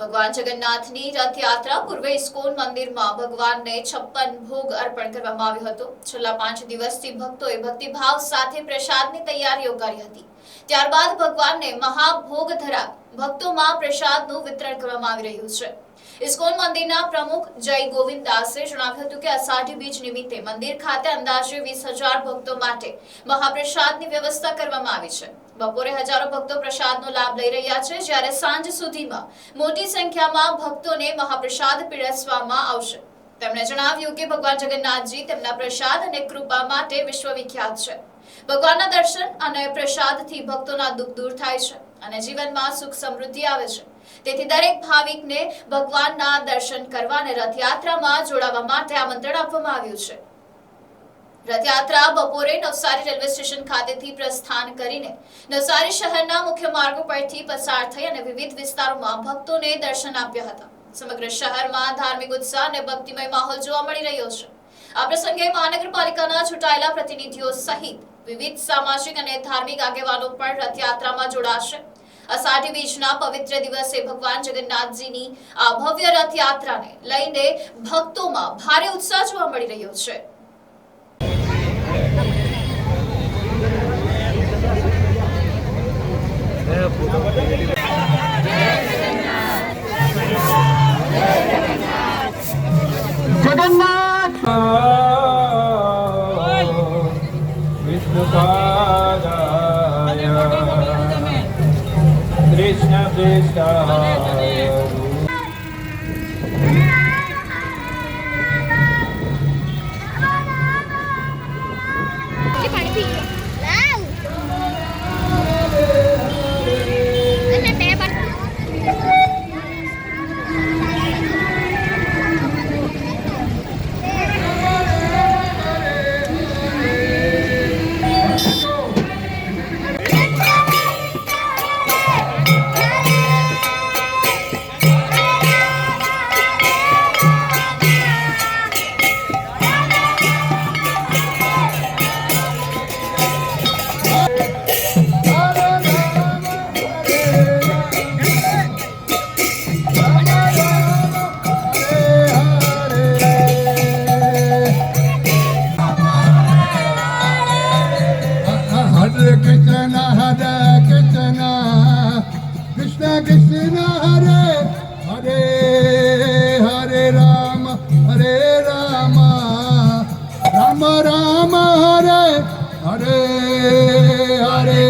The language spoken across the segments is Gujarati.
ભગવાન જગન્નાથની રથયાત્રા પૂર્વે ઇસ્કોન મંદિરમાં ભગવાનને 56 ભોગ અર્પણ કરવામાં આવ્યો હતો। છેલ્લા 5 દિવસથી ભક્તોએ ભક્તિભાવ સાથે પ્રસાદની તૈયારીઓ કરી હતી। ત્યારબાદ ભગવાનને મહાભોગ ધરાવી ભક્તોમાં પ્રસાદનું વિતરણ કરવામાં આવી રહ્યું છે। ઇસ્કોન મંદિરના પ્રમુખ જય ગોવિંદાસે જણાવ્યું હતું કે અષાઢી બીજ નિમિત્તે મંદિર ખાતે અંદાજે 20,000 ભક્તો માટે મહાપ્રસાદની વ્યવસ્થા કરવામાં આવી છે। બપોરે હજારો ભક્તો પ્રસાદનો લાભ લઈ રહ્યા છે, જ્યારે સાંજ સુધીમાં મોટી સંખ્યામાં ભક્તોને મહાપ્રસાદ પીરસવામાં આવશે। તેમણે જણાવ્યું કે ભગવાન જગન્નાથજી તેમના પ્રસાદ અને કૃપા માટે વિશ્વવિખ્યાત છે। ભગવાનના દર્શન અને પ્રસાદથી ભક્તોના દુઃખ દૂર થાય છે અને જીવનમાં સુખ સમૃદ્ધિ આવે છે। તેથી દરેક ભાવિકને ભગવાનના દર્શન કરવા અને રથયાત્રામાં જોડાવા માટે આમંત્રણ આપવામાં આવ્યું છે। રથયાત્રા બપોરે નવસારી રેલવે સ્ટેશન ખાતેથી પ્રસ્થાન કરીને નવસારી શહેરના મુખ્ય માર્ગો પરથી પસાર થઈ અને વિવિધ વિસ્તારોમાં ભક્તોને દર્શન આપ્યા હતા। સમગ્ર શહેરમાં ધાર્મિક ઉત્સાહ અને ભક્તિમય માહોલ જોવા મળી રહ્યો છે। આ પ્રસંગે મહાનગરપાલિકાના ચૂંટાયેલા પ્રતિનિધિઓ સહિત વિવિધ સામાજિક અને ધાર્મિક આગેવાનો પણ રથયાત્રામાં જોડાશે। અષાઢી બીજના પવિત્ર દિવસે ભગવાન જગન્નાથજીની આ ભવ્ય રથયાત્રાને લઈને ભક્તોમાં ભારે ઉત્સાહ જોવા મળી રહ્યો છે। जगन्नाथ विष्णुपादाय Krishna प्रेष्ठाय Krishna Krishna Hare Hare Hare Rama Rama Rama Hare Hare Hare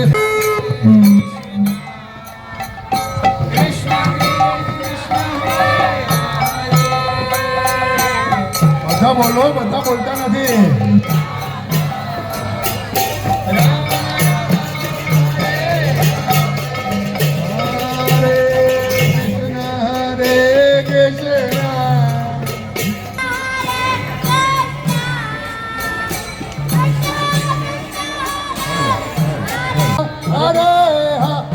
Krishna Krishna Hare બધા બોલો, બધા બોલતા નથી। Hare Hare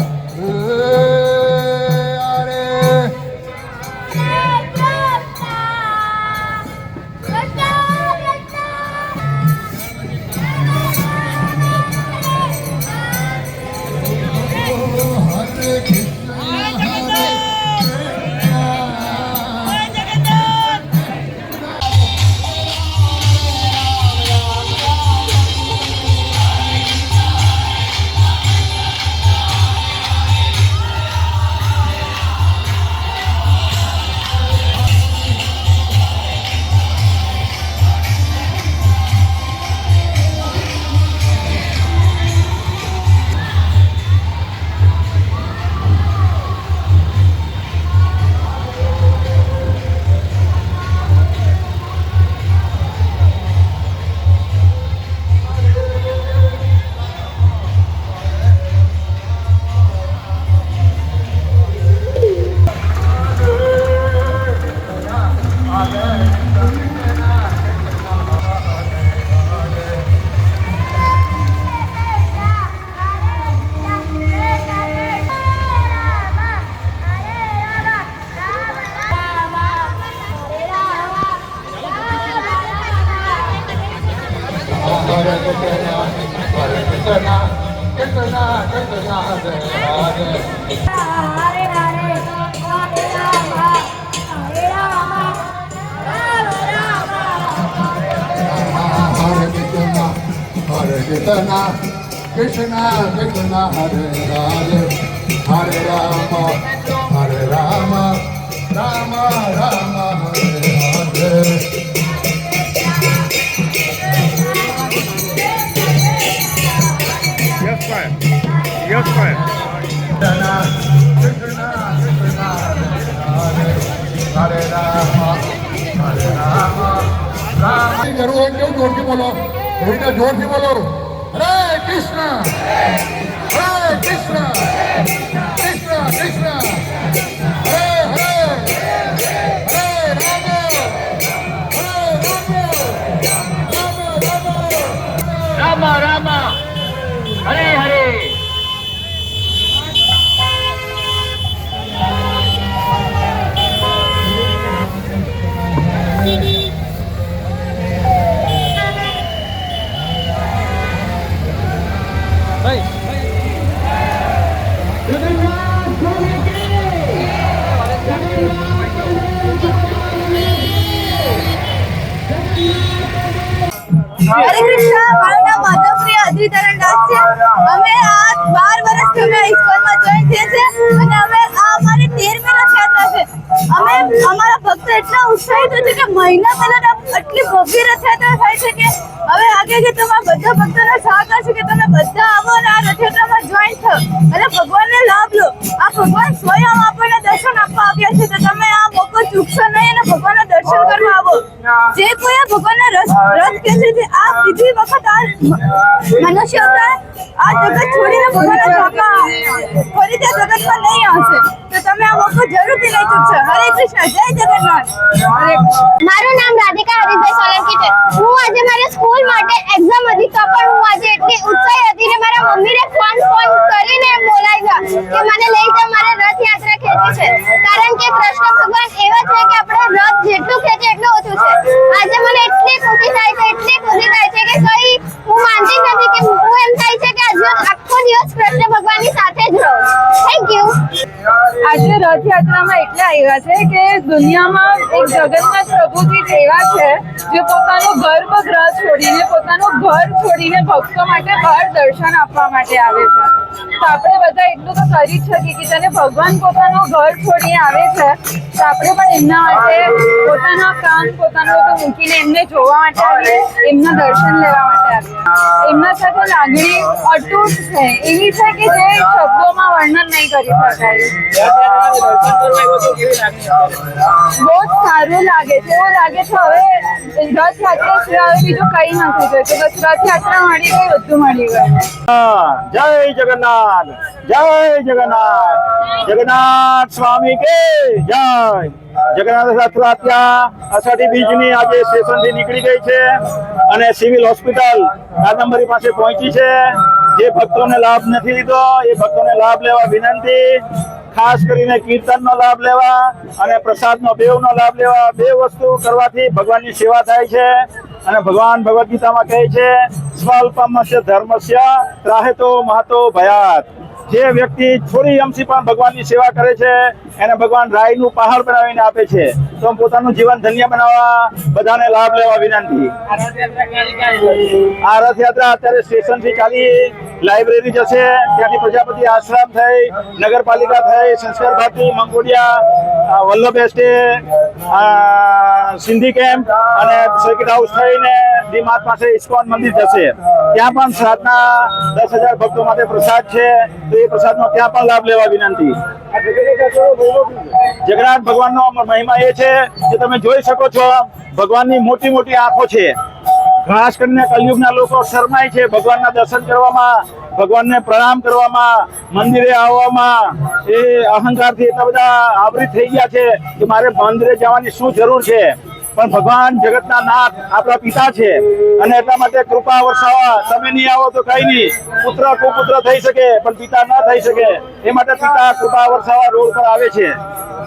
ચેતના કૃષ્ણ કૃષ્ણ હરે રાધે હરે રામ રામ રામ હરે હરે Yes, ma'am. Yes, ma'am. હરે રામ જરૂર હોય કેવું જોરથી બોલો જોઈને જોરથી બોલો હરે કૃષ્ણ કૃષ્ણ કૃષ્ણ હરે હરે હરે રામ રામ રામ હરે હરે હરે કૃષ્ણ, મારું નામ માધવપ્રિયા અદ્રિતરણ દાસ છે. અમે આ 12 વર્ષથી અમે ઇસ્કોનમાં જોઈન થયા છે અને અમે આ અમારી 13મી રથયાત્રા છે. અમે અમારા ભક્તો એટલા ઉત્સાહિત છે કે મહિના પહેલા આટલી ભવ્ય રથયાત્રા થાય છે કે હવે આગે તમારા બધા ભક્તોને સહકાર છે કે તમે બધા આવો અને આ રથયાત્રામાં જોઈન થો અને ભગવાનને લાભ લો. આ ભગવાન સ્વયં આપણને દર્શન આપવા આવ્યા છે તો તમે આ મોકો ચૂકશો નહીં અને ભગવાનના દર્શન કરવા આવો. જે કોઈ આ ભગવાનને રથ કહે છે તે આ બીજી વખત આ મનુષ્ય અવતાર આ જગત છોડીને ભગવાનના ધામમાં ફરીથી આ જગતમાં નહીં આવશે તો તમે આ મોકો જરૂરથી લઈ ચૂકશો. હરે કૃષ્ણ, જય જગન્નાથ. મારું નામ રાધિકા હરીશભાઈ સોલંકી છે. હું આજે મારી સ્કૂલ માટે એક્ઝામ હતી તો પણ હું આજે એટલી ઉત્સાહી હતી ને મારા મમ્મીને ફોન કરીને બોલાવ્યા કે મને લઈ જાઓ, મારે રથયાત્રા ખેંચવી છે. કારણ કે કૃષ્ણ ભગવાન એવા છે કે આપણે રથ જેટલું ખેંચે એટલું ઓછું છે. આજે મને એટલી ખુશી થાય છે કે કઈ હું માનતી નથી કે હું એમ થાય છે કે આજે આખો દિવસ કૃષ્ણ ભગવાનની સાથે જ રહું. Thank you. આજે રથયાત્રામાં એટલે આવ્યા છે કે દુનિયામાં એક જગન્નાથ પ્રભુજી એવા છે જે પોતાનું ગર્ભગૃહ છોડીને પોતાનું ઘર છોડીને ભક્તો માટે બહાર દર્શન આપવા માટે આવે છે. તો આપણે બધા એટલું તો કરી જ શકીએ કે જેને ભગવાન પોતાનું ઘર છોડીને આવે છે તો આપણે પણ એમના માટે પોતાના કામ પોતાનું બધું મૂકીને એમને જોવા માટે આવીએ, એમના દર્શન લેવા માટે આવીએ. એમના સાથે લાગણી અતૂટ છે, એવી છે કે જે શબ્દોમાં વર્ણન નહીં કરી શકાય. બહુ જ સારું લાગે છે. એવું લાગે છે હવે રથયાત્રા સિવાય બીજું કઈ નથી જોઈતું. બસ રથયાત્રા મળી ગઈ, બધું મળી ગયું. જય જગન્નાથ, જય જગન્નાથ, જગન્નાથ સ્વામી કે જય. જગન્નાથ રથયાત્રા અષાઢી બીજની આજે સ્ટેશનથી નીકળી ગઈ છે અને સિવિલ હોસ્પિટલ કાદંબરી પાસે પહોંચી છે. જે ભક્તોને લાભ નથી લીધો એ ભક્તોને લાભ લેવા વિનંતી. ખાસ કરીને કીર્તનનો લાભ લેવા અને પ્રસાદનો બેવનો લાભ લેવા. બે વસ્તુ કરવાથી ભગવાનની સેવા થાય છે અને ભગવાન ભગવદ્ ગીતામાં કહે છે સ્વલ્પમસ્ય ધર્મસ્ય ત્રાહેતો મહતો ભયાત. જે વ્યક્તિ થોડી અંશી પણ ભગવાનની સેવા કરે છે એને ભગવાન રાયનું પહાડ બનાવીને આપે છે. તો પોતાનું જીવન ધન્ય બનાવવા બધાને લાભ લેવા વિનંતી. આ રથયાત્રા અત્યારે સ્ટેશનથી ચાલી લાઇબ્રેરી જશે, ત્યાંથી પ્રજાપતિ આશ્રમ થઈ, નગરપાલિકા થઈ, સંસ્કાર ભારતી, મંગોડિયા, વલ્લભ એસ્ટેટ, સિંધી કેમ્પ અને સર્કિટ હાઉસ થઈને ડીમાર્ટ પાસે ઇસ્કોન મંદિર જશે. ત્યાં પણ રાતના 10,000 ભક્તો માટે પ્રસાદ છે તો એ પ્રસાદનો ત્યાં પણ લાભ લેવા વિનંતી. જગન્નાથ ભગવાનનો મહિમા એ છે કે તમે જોઈ શકો છો ભગવાનની મોટી મોટી આંખો છે. ખાસ કરીને કલયુગના લોકો શરમાય છે ભગવાનના દર્શન કરવામાં, ભગવાનને પ્રણામ કરવામાં, મંદિરે આવવામાં. એ અહંકારથી એટલા બધા આવૃત થઈ ગયા છે કે મારે મંદિરે જવાની શું જરૂર છે. પણ ભગવાન જગતના નાથ આપણા પિતા છે અને એટલા માટે કૃપા વરસાવવા. તમે નહીં આવો તો કઈ નહીં, પુત્ર કુપુત્ર થઈ શકે પણ પિતા ન થઈ શકે. એ માટે પિતા કૃપા વરસાવવા રોડ પર આવે છે.